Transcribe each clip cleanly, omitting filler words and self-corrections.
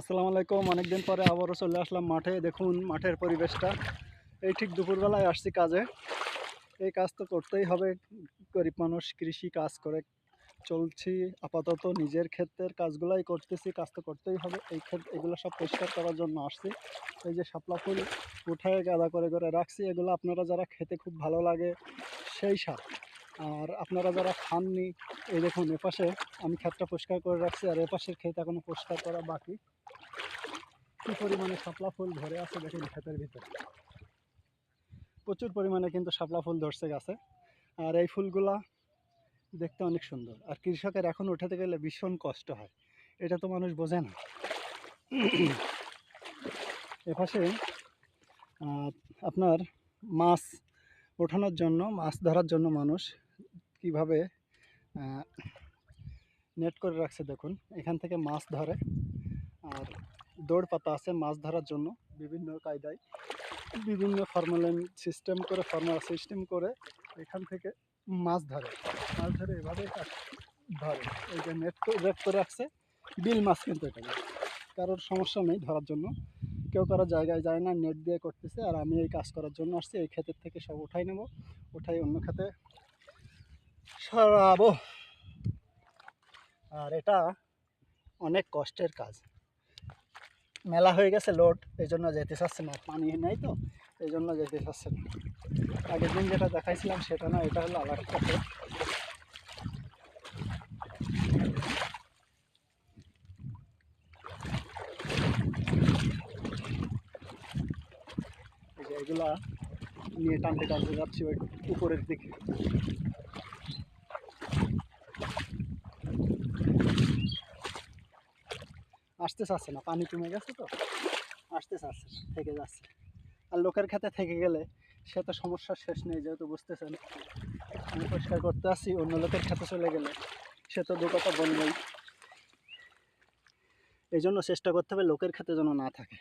আসসালামু আলাইকুম। অনেকদিন পরে আবারও চলে আসলাম মাঠে। দেখুন মাঠের পরিবেশটা। এই ঠিক দুপুরবেলায় আসছি কাজে। এই কাজ তো করতেই হবে। গরিব মানুষ কৃষি কাজ করে চলছি। আপাতত নিজের ক্ষেতের কাজগুলাই করতেছি। কাজ তো করতেই হবে। এই ক্ষেত এগুলো সব পরিষ্কার করার জন্য আসছি। এই যে শাপলা ফুল উঠায় গাদা করে করে রাখছি, এগুলো আপনারা যারা খেতে খুব ভালো লাগে সেই শাক। আর আপনারা যারা খাননি, এই দেখুন এপাশে আমি ক্ষেতটা পরিষ্কার করে রাখছি, আর এপাশের ক্ষেত এখনো পরিষ্কার করা বাকি। কি পরিমাণে শাপলা ফুল ধরে আছে দেখুন ক্ষেতের ভিতরে। প্রচুর পরিমাণে কিন্তু শাপলা ফুল ধরছে গাছে। আর এই ফুলগুলা দেখতে অনেক সুন্দর। আর কৃষকের এখন উঠাতে গেলে ভীষণ কষ্ট হয়, এটা তো মানুষ বোঝে না। এপাশে আপনার মাছ ওঠানোর জন্য, মাছ ধরার জন্য মানুষ কিভাবে নেট করে রাখছে দেখুন। এখান থেকে মাছ ধরে। আর দৌড় পাতা আছে মাছ ধরার জন্য বিভিন্ন কায়দায়, বিভিন্ন ফর্মুলা সিস্টেম করে এখান থেকে মাছ ধরে। এভাবে ধরে। এই যে নেট করে রাখছে, বিল মাছ কিন্তু এটা কারোর সমস্যা নেই ধরার জন্য। কেউ কারো জায়গায় যায় না, নেট দিয়ে করতেছে। আর আমি এই কাজ করার জন্য আসছি। এই ক্ষেতের থেকে সব উঠাই নেব, উঠাই অন্য ক্ষেতে সরাবো। আর এটা অনেক কষ্টের কাজ। মেলা হয়ে গেছে লোড, এই জন্য যেতে চাচ্ছে না। পানি নেই তো, এই জন্য যেতে চাচ্ছে না। আগের দিন যেটা দেখাইছিলাম সেটা না, এটা হলো আলাদা ক্ষেত। এগুলা নিয়ে টানতে টানতে যাচ্ছি ওই উপরের দিকে। আসতে চাচ্ছে না, পানি কমে গেছে তো আসতে চাচ্ছে না, থেকে যাচ্ছে। আর লোকের খেতে থেকে গেলে সে তো সমস্যার শেষ নেই, যেহেতু বুঝতেছেন আমি পরিষ্কার করতে আসছি। অন্য লোকের খেতে চলে গেলে সে তো দু কথা বলবেই। এই জন্য চেষ্টা করতে হবে লোকের খেতে যেন না থাকে।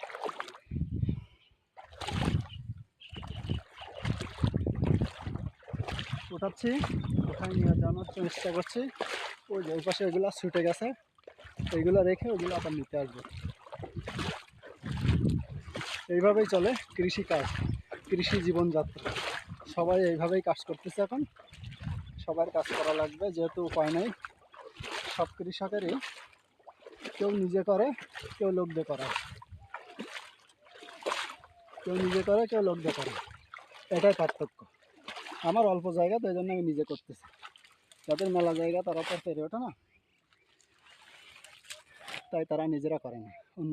উঠাচ্ছি, ওখানে নিয়ে যাওয়ার চেষ্টা করছি। ওই যে ওই পাশে ওইগুলো ছুটে গেছে, ওইগুলো রেখে ওইগুলো আবার নিতে আসবো। এইভাবেই চলে কৃষি কাজ, কৃষি জীবনযাত্রা। সবাই এইভাবেই কাজ করতেছে এখন। সবার কাজ করা লাগবে, যেহেতু উপায় নেই। সব কৃষকেরই কেউ নিজে করে, কেউ লোক দিয়ে করায়। কেউ নিজে করে, কেউ লোক দিয়ে করে, এটাই পার্থক্য। আমার অল্প জায়গা তো, এই জন্য আমি নিজে করতেছি। যাদের মেলা জায়গা তারা তো পেরে ওঠে না, তাই তারা নিজেরা করে না।